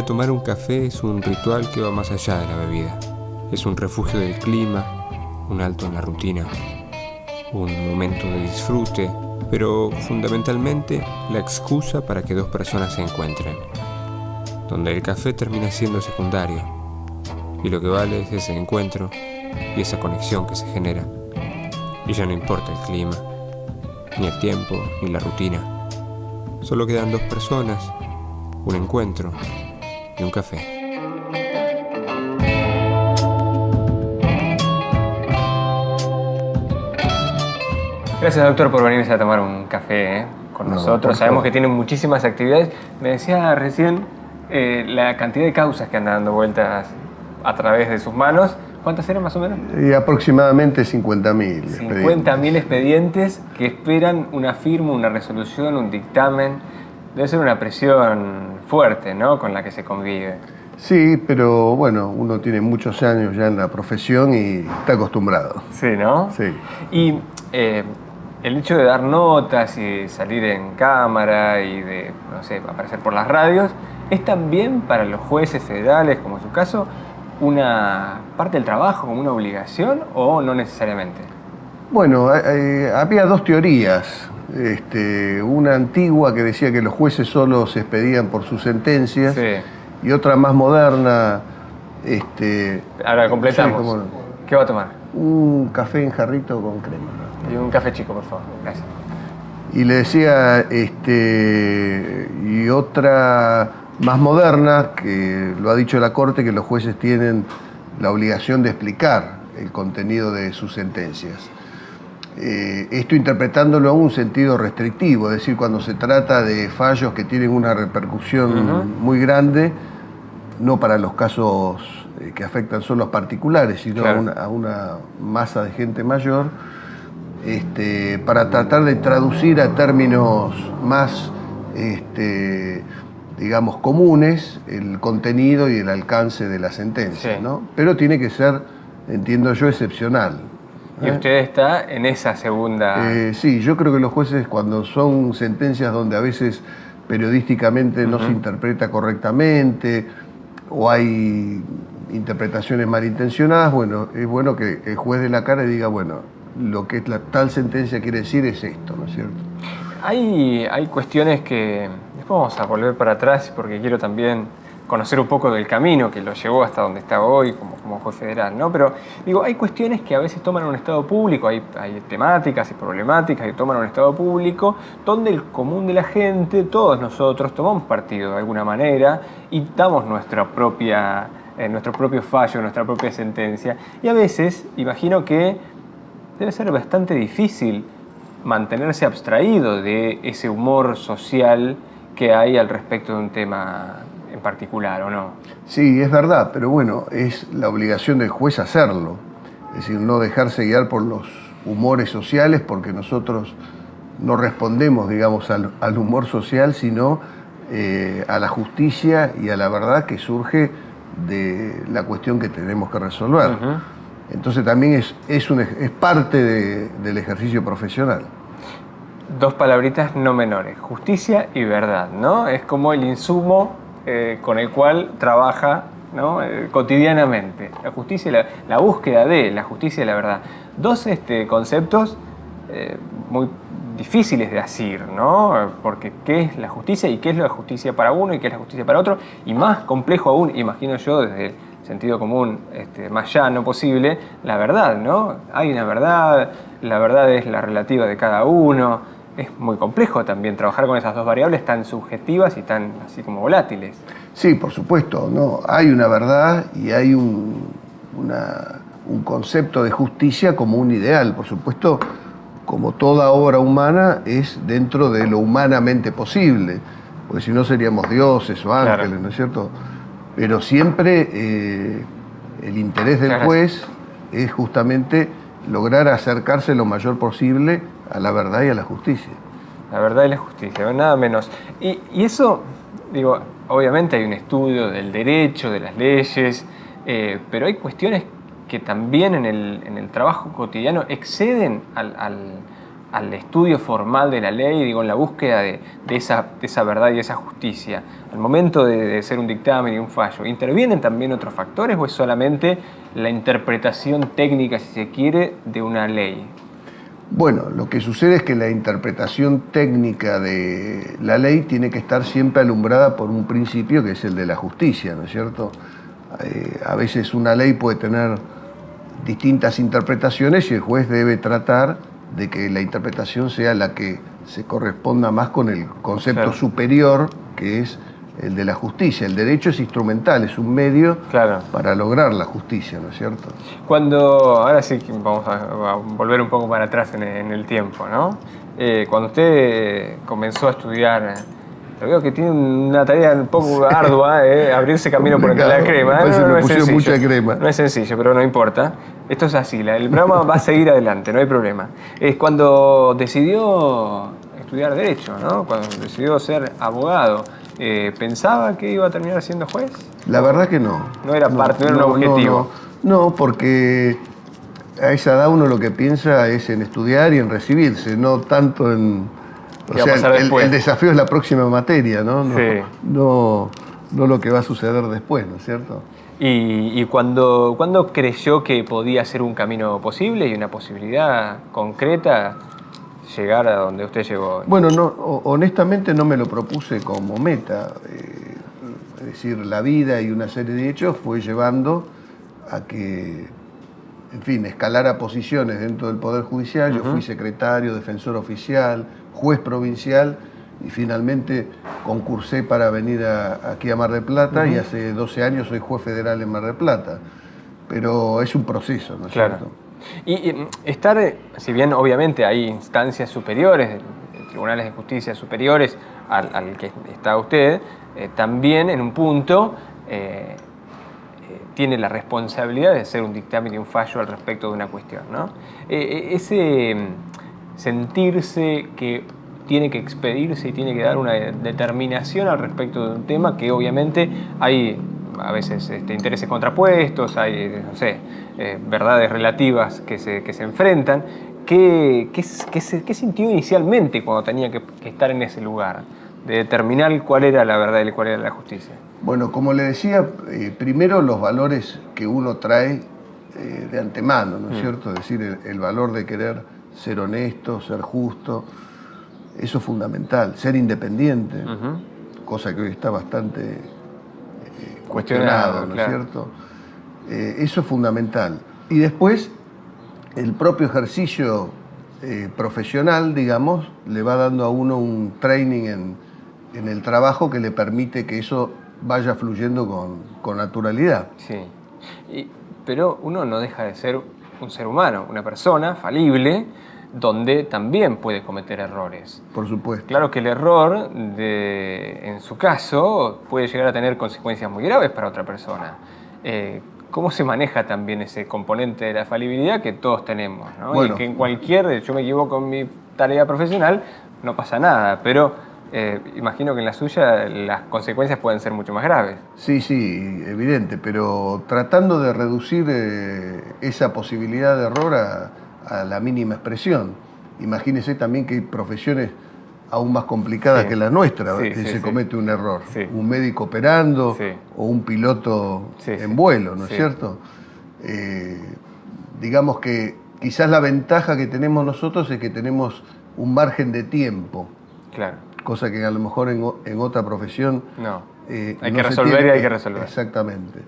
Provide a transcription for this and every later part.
tomar un café es un ritual que va más allá de la bebida. Es un refugio del clima, un alto en la rutina, un momento de disfrute, pero fundamentalmente la excusa para que dos personas se encuentren, donde el café termina siendo secundario y lo que vale es ese encuentro y esa conexión que se genera. Y ya no importa el clima, ni el tiempo, ni la rutina. Solo quedan dos personas, un encuentro y un café. Gracias, doctor, por venirse a tomar un café con nosotros. Sabemos que tienen muchísimas actividades. Me decía recién la cantidad de causas que andan dando vueltas a través de sus manos. ¿Cuántas eran más o menos? Aproximadamente 50.000. 50.000 expedientes que esperan una firma, una resolución, un dictamen. Debe ser una presión fuerte, ¿no?, con la que se convive. Sí, pero bueno, uno tiene muchos años ya en la profesión y está acostumbrado. Sí, ¿no? Sí. Y el hecho de dar notas y salir en cámara y de, no sé, aparecer por las radios, ¿es también para los jueces federales, como en su caso, una parte del trabajo, como una obligación, o no necesariamente? Bueno, había dos teorías. Una antigua que decía que los jueces solo se expedían por sus sentencias, Sí. y otra más moderna. Ahora completamos. Sí, ¿cómo no? ¿Qué va a tomar? Un café en jarrito con crema. Y un café chico, por favor. Gracias. Y le decía, y otra más moderna, que lo ha dicho la Corte, que los jueces tienen la obligación de explicar el contenido de sus sentencias. Esto interpretándolo en un sentido restrictivo, es decir, cuando se trata de fallos que tienen una repercusión muy grande, no para los casos que afectan solo a particulares, sino claro, a una masa de gente mayor, para tratar de traducir a términos más, digamos, comunes el contenido y el alcance de la sentencia, sí, ¿no? Pero tiene que ser, entiendo yo, excepcional. ¿Y usted está en esa segunda? Sí, yo creo que los jueces, cuando son sentencias donde a veces periodísticamente no se interpreta correctamente o hay interpretaciones malintencionadas, bueno, es bueno que el juez dé la cara y diga, bueno, lo que tal sentencia quiere decir es esto, ¿no es cierto? Hay cuestiones que después vamos a volver para atrás porque quiero también conocer un poco del camino que lo llevó hasta donde está hoy como juez federal, ¿no? Pero digo, hay cuestiones que a veces toman un estado público, hay temáticas y problemáticas que toman un estado público donde el común de la gente, todos nosotros, tomamos partido de alguna manera y damos nuestro propio fallo, nuestra propia sentencia. Y a veces, imagino que debe ser bastante difícil mantenerse abstraído de ese humor social que hay al respecto de un tema en particular, ¿o no? Sí, es verdad, pero bueno, es la obligación del juez hacerlo. Es decir, no dejarse guiar por los humores sociales, porque nosotros no respondemos, digamos, al humor social, sino a la justicia y a la verdad que surge de la cuestión que tenemos que resolver. Entonces también es parte del ejercicio profesional. Dos palabritas no menores, justicia y verdad, ¿no? Es como el insumo con el cual trabaja, ¿no?, cotidianamente. La justicia y la búsqueda de la justicia y la verdad. Dos conceptos muy difíciles de asir, ¿no? Porque ¿qué es la justicia y qué es la justicia para uno y qué es la justicia para otro? Y más complejo aún, imagino yo, desde el sentido común más llano posible, la verdad, ¿no? Hay una verdad, la verdad es la relativa de cada uno. Es muy complejo también trabajar con esas dos variables tan subjetivas y tan así como volátiles. Sí, por supuesto, ¿no? Hay una verdad y hay un concepto de justicia como un ideal. Por supuesto, como toda obra humana, es dentro de lo humanamente posible, porque si no seríamos dioses o ángeles, claro, ¿no es cierto? Pero siempre el interés del juez es justamente lograr acercarse lo mayor posible a la verdad y a la justicia. La verdad y la justicia, nada menos. Y eso, digo, obviamente hay un estudio del derecho, de las leyes, pero hay cuestiones que también en el trabajo cotidiano exceden al estudio formal de la ley, digo, en la búsqueda de esa verdad y esa justicia, al momento de hacer un dictamen y un fallo, ¿intervienen también otros factores o es solamente la interpretación técnica, si se quiere, de una ley? Bueno, lo que sucede es que la interpretación técnica de la ley tiene que estar siempre alumbrada por un principio que es el de la justicia, ¿no es cierto? A veces una ley puede tener distintas interpretaciones y el juez debe tratar de que la interpretación sea la que se corresponda más con el concepto claro. superior, que es el de la justicia. El derecho es instrumental, es un medio claro. para lograr la justicia, ¿no es cierto? Ahora sí que vamos a volver un poco para atrás en el tiempo, ¿no? Cuando usted comenzó a estudiar, lo veo que tiene una tarea un poco ardua, abrirse camino por entre la crema. No es sencillo. Mucha crema. No es sencillo, pero no importa. Esto es así, el programa va a seguir adelante, no hay problema. Es cuando decidió estudiar Derecho, ¿no? Cuando decidió ser abogado. ¿Pensaba que iba a terminar siendo juez? La verdad que no. No era parte, no era un objetivo. No, porque a esa edad uno lo que piensa es en estudiar y en recibirse, no tanto en... ¿Qué va a pasar después? El desafío es la próxima materia, ¿no? Sí. No lo que va a suceder después, ¿no es cierto? ¿Y cuándo creyó que podía ser un camino posible y una posibilidad concreta llegar a donde usted llegó? Bueno, honestamente no me lo propuse como meta. Es decir, la vida y una serie de hechos fue llevando a que, en fin, escalara posiciones dentro del Poder Judicial. Yo fui secretario, defensor oficial, juez provincial y finalmente concursé para venir aquí a Mar del Plata y hace 12 años soy juez federal en Mar del Plata. Pero es un proceso, ¿no es cierto? Y estar, si bien obviamente hay instancias superiores, tribunales de justicia superiores al que está usted, también en un punto tiene la responsabilidad de hacer un dictamen y un fallo al respecto de una cuestión, ¿no? Ese sentirse que tiene que expedirse y tiene que dar una determinación al respecto de un tema que obviamente hay a veces intereses contrapuestos, hay, no sé, verdades relativas que se enfrentan. ¿Qué sintió inicialmente cuando tenía que estar en ese lugar? De determinar cuál era la verdad y cuál era la justicia. Bueno, como le decía, primero los valores que uno trae de antemano, ¿no es cierto? Es decir, el valor de querer ser honesto, ser justo, eso es fundamental. Ser independiente, cosa que hoy está bastante cuestionado, ¿no es cierto? Eso es fundamental. Y después, el propio ejercicio profesional, digamos, le va dando a uno un training en el trabajo que le permite que eso vaya fluyendo con naturalidad. Sí, pero uno no deja de ser un ser humano, una persona falible, donde también puede cometer errores. Por supuesto. Claro que el error, en su caso, puede llegar a tener consecuencias muy graves para otra persona. ¿Cómo se maneja también ese componente de la falibilidad que todos tenemos, ¿no? Bueno, y que yo me equivoco en mi tarea profesional, no pasa nada, pero imagino que en la suya las consecuencias pueden ser mucho más graves. Sí, evidente, pero tratando de reducir esa posibilidad de error a la mínima expresión. Imagínese también que hay profesiones aún más complicadas que la nuestra, que se comete un error. Sí. Un médico operando o un piloto en vuelo, ¿no es cierto? Digamos que quizás la ventaja que tenemos nosotros es que tenemos un margen de tiempo. Claro. Cosa que a lo mejor en otra profesión... No. Hay que resolver y hay que resolver. Exactamente.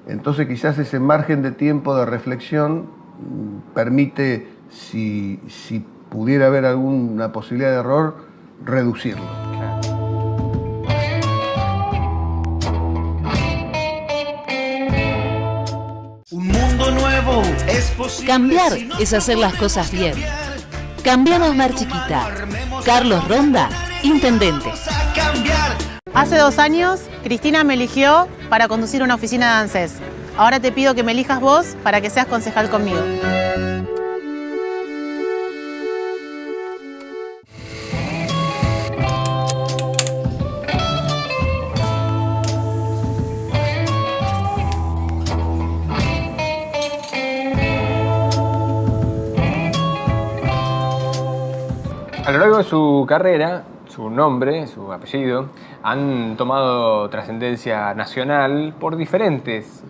Entonces quizás ese margen de tiempo de reflexión permite, si pudiera haber alguna posibilidad de error, reducirlo. Claro. Un mundo nuevo es posible. Cambiar es hacer las cosas bien. Cambiamos Mar Chiquita. Carlos Ronda, intendente. Hace 2 años, Cristina me eligió para conducir una oficina de ANSES. Ahora te pido que me elijas vos para que seas concejal conmigo. lo largo de su carrera, su nombre, su apellido, han tomado trascendencia nacional por diferentes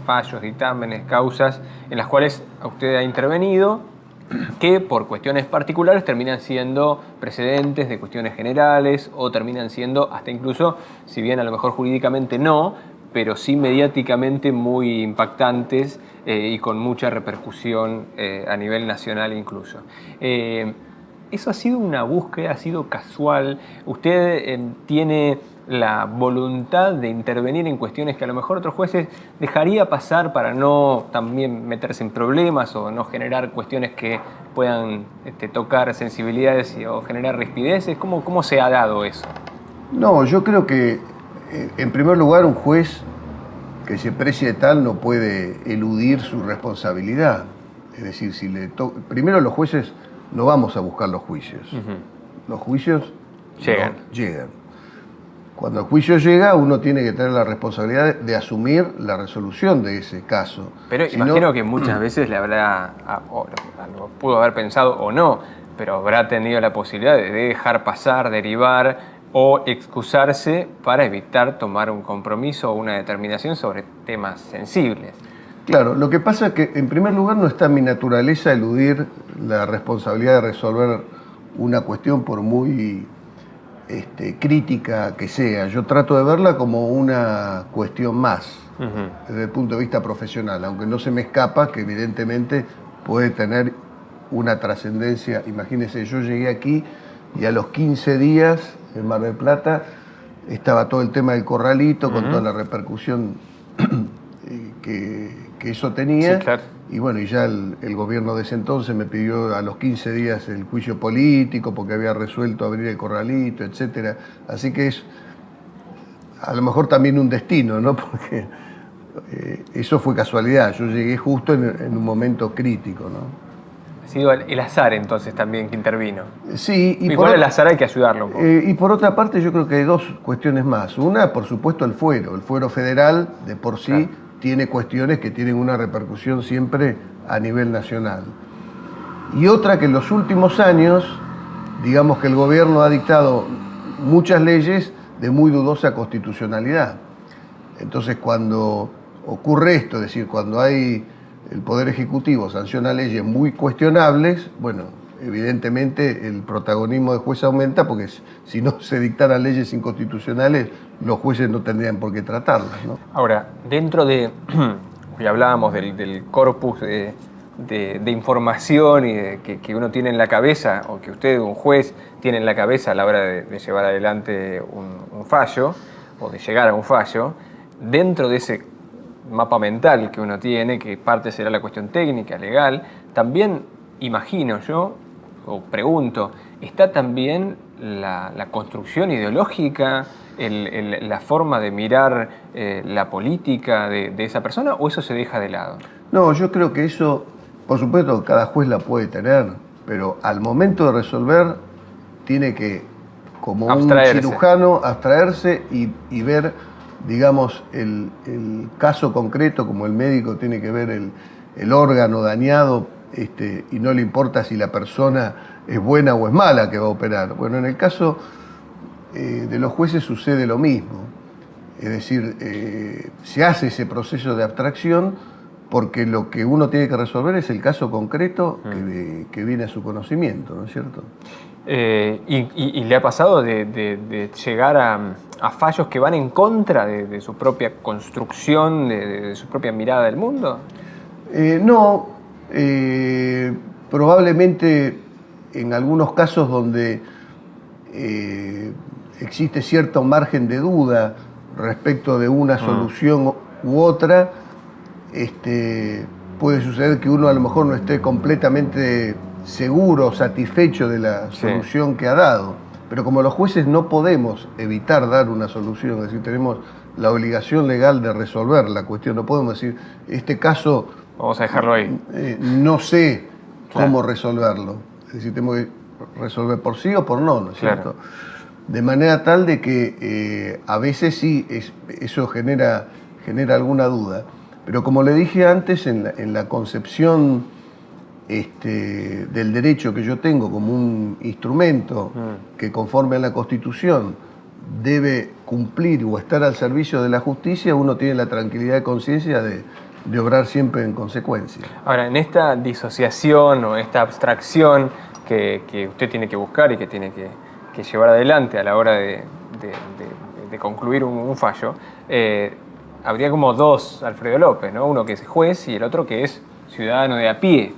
fallos, dictámenes, causas en las cuales usted ha intervenido, que por cuestiones particulares terminan siendo precedentes de cuestiones generales o terminan siendo hasta incluso, si bien a lo mejor jurídicamente no, pero sí mediáticamente muy impactantes y con mucha repercusión a nivel nacional incluso. ¿Eso ha sido una búsqueda, ha sido casual? ¿Usted tiene la voluntad de intervenir en cuestiones que a lo mejor otros jueces dejaría pasar para no también meterse en problemas o no generar cuestiones que puedan tocar sensibilidades o generar rispideces? ¿Cómo se ha dado eso? No, yo creo que en primer lugar un juez que se precie tal no puede eludir su responsabilidad. Es decir, primero los jueces no vamos a buscar los juicios. Los juicios llegan. Cuando el juicio llega, uno tiene que tener la responsabilidad de asumir la resolución de ese caso. Pero imagino que muchas veces le habrá, lo pudo haber pensado o no, pero habrá tenido la posibilidad de dejar pasar, derivar o excusarse para evitar tomar un compromiso o una determinación sobre temas sensibles. Claro, lo que pasa es que en primer lugar no está en mi naturaleza eludir la responsabilidad de resolver una cuestión por muy crítica que sea. Yo trato de verla como una cuestión más, desde el punto de vista profesional, aunque no se me escapa que evidentemente puede tener una trascendencia. Imagínense, yo llegué aquí y a los 15 días en Mar del Plata estaba todo el tema del corralito, con toda la repercusión que eso tenía. Sí, claro. Y bueno, y ya el gobierno de ese entonces me pidió a los 15 días el juicio político porque había resuelto abrir el corralito, etc. Así que es a lo mejor también un destino, ¿no? Porque eso fue casualidad. Yo llegué justo en un momento crítico, ¿no? Ha sido el azar entonces también que intervino. Sí. Igual el azar hay que ayudarlo un poco. Y por otra parte yo creo que hay dos cuestiones más. Una, por supuesto, el fuero federal de por sí. Claro. Tiene cuestiones que tienen una repercusión siempre a nivel nacional. Y otra que en los últimos años, digamos que el gobierno ha dictado muchas leyes de muy dudosa constitucionalidad. Entonces cuando ocurre esto, es decir, cuando hay el Poder Ejecutivo sanciona leyes muy cuestionables, bueno, evidentemente el protagonismo del juez aumenta porque si no se dictaran leyes inconstitucionales, los jueces no tendrían por qué tratarlas, ¿no? Ahora, dentro de, ya hablábamos del corpus de información y que uno tiene en la cabeza, o que usted, un juez, tiene en la cabeza a la hora de llevar adelante un fallo, o de llegar a un fallo, dentro de ese mapa mental que uno tiene, que parte será la cuestión técnica, legal, también imagino yo, o pregunto, ¿está también la construcción ideológica, la forma de mirar la política de esa persona, o eso se deja de lado? No, yo creo que eso, por supuesto, cada juez la puede tener, pero al momento de resolver tiene que, como un cirujano, abstraerse y ver, digamos, el caso concreto, como el médico tiene que ver el órgano dañado, y no le importa si la persona es buena o es mala que va a operar. Bueno, en el caso de los jueces sucede lo mismo. Es decir, se hace ese proceso de abstracción porque lo que uno tiene que resolver es el caso concreto que viene a su conocimiento, ¿no es cierto? ¿Y le ha pasado de llegar a fallos que van en contra de su propia construcción, de su propia mirada del mundo? No. Probablemente en algunos casos donde existe cierto margen de duda respecto de una solución u otra, puede suceder que uno a lo mejor no esté completamente seguro o satisfecho de la solución que ha dado. Pero como los jueces no podemos evitar dar una solución, es decir, tenemos la obligación legal de resolver la cuestión, no podemos decir, este caso... Vamos a dejarlo ahí. No sé cómo resolverlo. Es decir, tengo que resolver por sí o por no, ¿no es cierto? De manera tal de que a veces sí, eso genera alguna duda. Pero como le dije antes, en la concepción del derecho que yo tengo como un instrumento que conforme a la Constitución debe cumplir o estar al servicio de la justicia, uno tiene la tranquilidad de conciencia de obrar siempre en consecuencia. Ahora, en esta disociación o esta abstracción que usted tiene que buscar y que tiene que llevar adelante a la hora de concluir un fallo, habría como dos Alfredo López, ¿no? Uno que es juez y el otro que es ciudadano de a pie.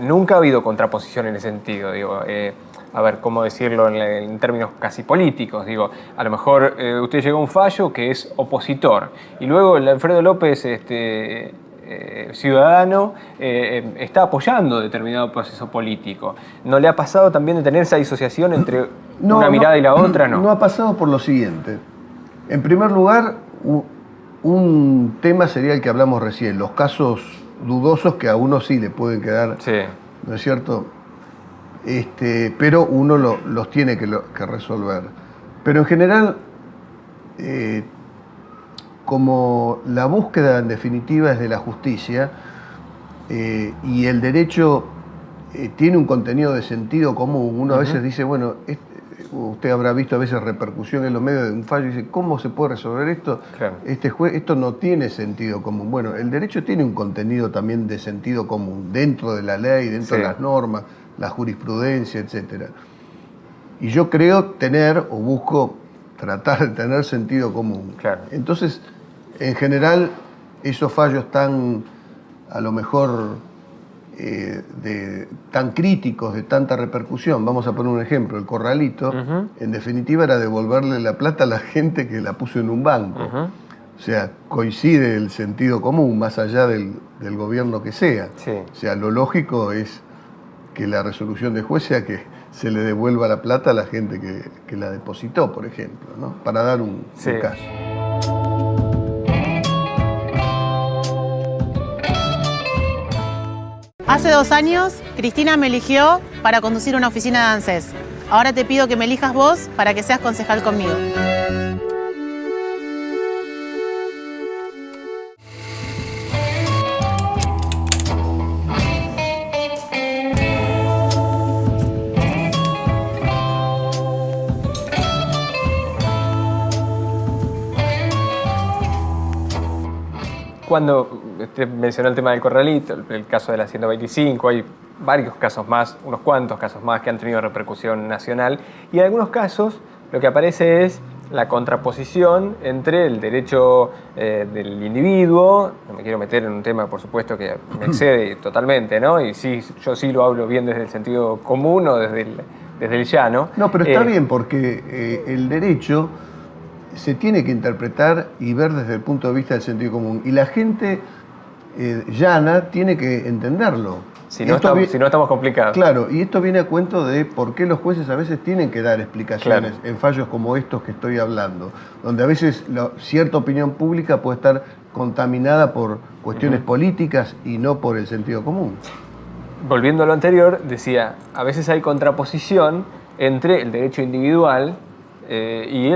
Nunca ha habido contraposición en ese sentido, digo. A ver, ¿cómo decirlo en términos casi políticos? Digo, a lo mejor usted llega a un fallo que es opositor y luego el Alfredo López, ciudadano, está apoyando determinado proceso político. ¿No le ha pasado también de tener esa disociación entre una mirada y la otra? No ha pasado por lo siguiente. En primer lugar, un tema sería el que hablamos recién, los casos dudosos que a uno sí le pueden quedar, sí, ¿no es cierto? Pero uno los tiene que resolver. Pero en general, como la búsqueda en definitiva es de la justicia y el derecho tiene un contenido de sentido común, uno a veces dice, bueno, usted habrá visto a veces repercusión en los medios de un fallo y dice, ¿cómo se puede resolver esto? Claro. Esto no tiene sentido común. Bueno, el derecho tiene un contenido también de sentido común, dentro de la ley, dentro de las normas, la jurisprudencia, etc. Y yo creo tener, o busco tratar de tener sentido común. Claro. Entonces, en general, esos fallos tan, a lo mejor, tan críticos, de tanta repercusión, vamos a poner un ejemplo, el Corralito, en definitiva era devolverle la plata a la gente que la puso en un banco. O sea, coincide el sentido común, más allá del gobierno que sea. Sí. O sea, lo lógico es que la resolución de juez sea que se le devuelva la plata a la gente que la depositó, por ejemplo, ¿no? Para dar un caso. Hace 2 años, Cristina me eligió para conducir una oficina de ANSES. Ahora te pido que me elijas vos para que seas concejal conmigo. Cuando usted mencionó el tema del Corralito, el caso de la 125, hay varios casos más, unos cuantos casos más que han tenido repercusión nacional, y en algunos casos lo que aparece es la contraposición entre el derecho del individuo, no me quiero meter en un tema, por supuesto, que me excede totalmente, ¿no? Y sí, yo sí lo hablo bien desde el sentido común o desde el llano. No, pero está bien, porque el derecho se tiene que interpretar y ver desde el punto de vista del sentido común. Y la gente llana tiene que entenderlo. Si no estamos complicados. Claro, y esto viene a cuento de por qué los jueces a veces tienen que dar explicaciones en fallos como estos que estoy hablando, donde a veces cierta opinión pública puede estar contaminada por cuestiones políticas y no por el sentido común. Volviendo a lo anterior, decía, a veces hay contraposición entre el derecho individual y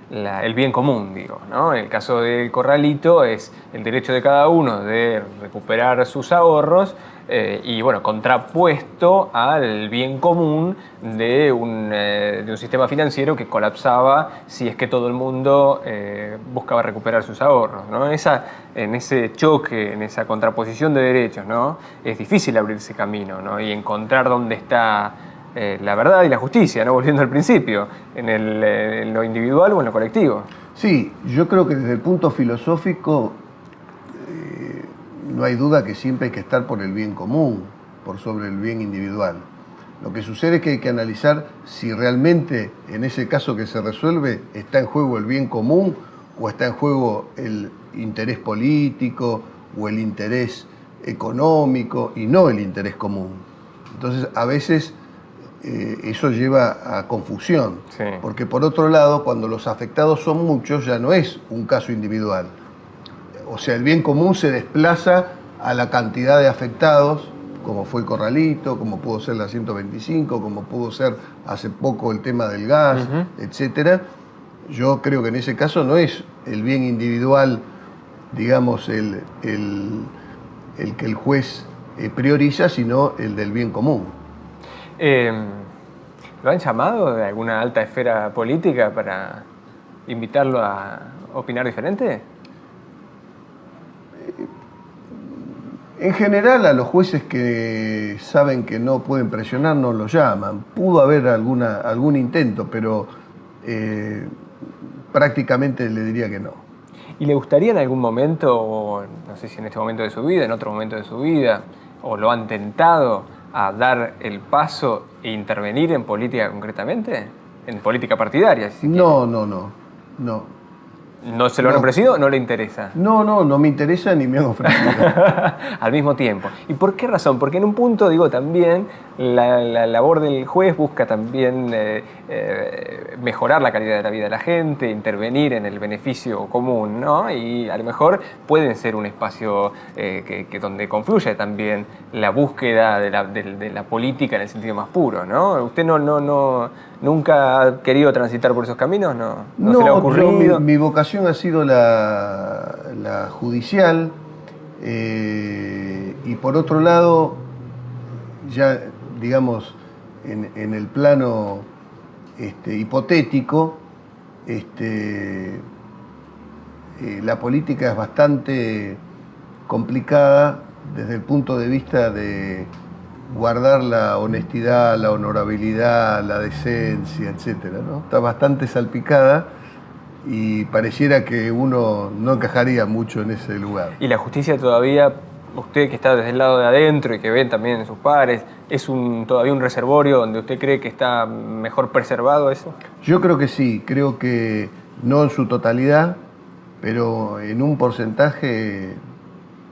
el bien común, digo, ¿no? En el caso del Corralito es el derecho de cada uno de recuperar sus ahorros y, bueno, contrapuesto al bien común de un sistema financiero que colapsaba si es que todo el mundo buscaba recuperar sus ahorros, ¿no? En ese choque, en esa contraposición de derechos, ¿no? Es difícil abrirse camino, ¿no? Y encontrar dónde está la verdad y la justicia, ¿no? Volviendo al principio, en lo individual o en lo colectivo. Sí, yo creo que desde el punto filosófico no hay duda que siempre hay que estar por el bien común, por sobre el bien individual. Lo que sucede es que hay que analizar si realmente en ese caso que se resuelve está en juego el bien común o está en juego el interés político o el interés económico y no el interés común. Entonces, a veces eso lleva a confusión, sí. Porque por otro lado, cuando los afectados son muchos, ya no es un caso individual. O sea, el bien común se desplaza a la cantidad de afectados, como fue el Corralito, como pudo ser la 125, como pudo ser hace poco el tema del gas, etcétera. Yo creo que en ese caso no es el bien individual, digamos, el que el juez prioriza, sino el del bien común. ¿Lo han llamado de alguna alta esfera política para invitarlo a opinar diferente? En general, a los jueces que saben que no pueden presionar no lo llaman. Pudo haber algún intento, pero prácticamente le diría que no. ¿Y le gustaría en algún momento, no sé si en este momento de su vida, en otro momento de su vida, o lo han tentado a dar el paso e intervenir en política concretamente? ¿En política partidaria? Si No. ¿No se lo han ofrecido? ¿No le interesa? No me interesa ni me han ofrecido. Al mismo tiempo. ¿Y por qué razón? Porque en un punto, digo, también la labor del juez busca también mejorar la calidad de la vida de la gente, intervenir en el beneficio común, ¿no? Y a lo mejor pueden ser un espacio donde confluye también la búsqueda de la política en el sentido más puro, ¿no? ¿Usted nunca ha querido transitar por esos caminos? ¿No se le ha ocurrido? Mi vocación ha sido la judicial, y por otro lado, ya digamos, en el plano hipotético, la política es bastante complicada desde el punto de vista de guardar la honestidad, la honorabilidad, la decencia, etcétera, ¿no? Está bastante salpicada y pareciera que uno no encajaría mucho en ese lugar. ¿Y la justicia todavía, usted que está desde el lado de adentro y que ven también en sus pares, es todavía un reservorio donde usted cree que está mejor preservado eso? Yo creo que sí, creo que no en su totalidad, pero en un porcentaje,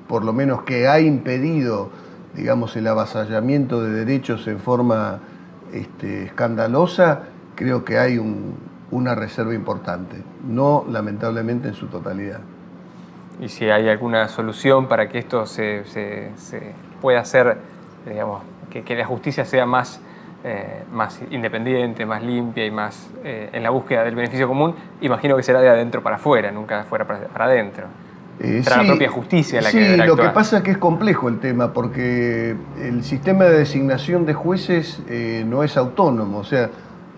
por lo menos, que ha impedido, digamos, el avasallamiento de derechos en forma escandalosa, creo que hay una reserva importante, no lamentablemente en su totalidad. Y si hay alguna solución para que esto se pueda hacer, digamos, que la justicia sea más independiente, más limpia y más en la búsqueda del beneficio común, imagino que será de adentro para afuera, nunca de afuera para adentro. Será la propia justicia la que deberá actuar. Lo que pasa es que es complejo el tema, porque el sistema de designación de jueces no es autónomo, o sea,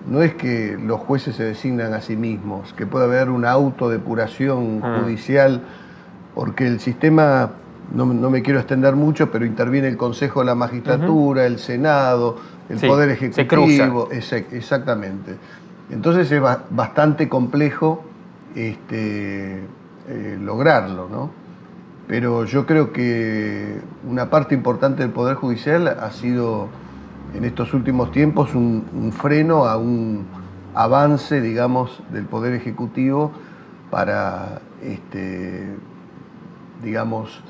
no es que los jueces se designan a sí mismos, que puede haber una autodepuración judicial, porque el sistema, no me quiero extender mucho, pero interviene el Consejo de la Magistratura, el Senado, el Poder Ejecutivo. Exactamente. Entonces es bastante complejo lograrlo, ¿no? Pero yo creo que una parte importante del Poder Judicial ha sido, en estos últimos tiempos, un freno a un avance, digamos, del Poder Ejecutivo para, digamos,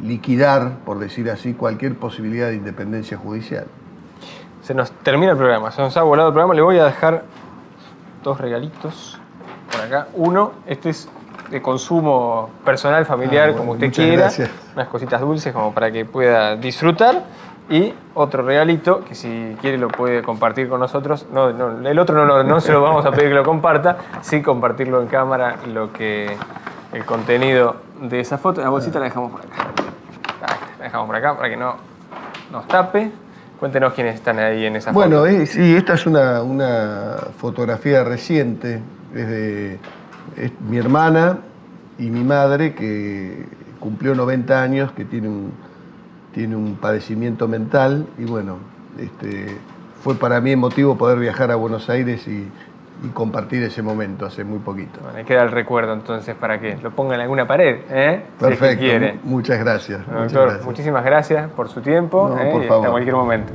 liquidar, por decir así, cualquier posibilidad de independencia judicial. Se nos termina el programa, se nos ha volado el programa. Le voy a dejar 2 regalitos por acá. Uno, este es de consumo personal, familiar, como usted quiera. Gracias. Unas cositas dulces como para que pueda disfrutar. Y otro regalito, que si quiere lo puede compartir con nosotros. El otro no se lo vamos a pedir que lo comparta, sí compartirlo en cámara, el contenido de esa foto. La bolsita la dejamos por acá. La dejamos por acá para que no nos tape. Cuéntenos quiénes están ahí en esa foto. Bueno, sí, esta es una fotografía reciente. Es mi hermana y mi madre, que cumplió 90 años, que tiene un padecimiento mental, y bueno, fue para mí emotivo poder viajar a Buenos Aires y compartir ese momento hace muy poquito. Bueno, ahí queda el recuerdo entonces para que lo pongan en alguna pared, Perfecto, si es que quiere. Muchas gracias. Doctor, muchísimas gracias por su tiempo, por y favor. hasta cualquier momento.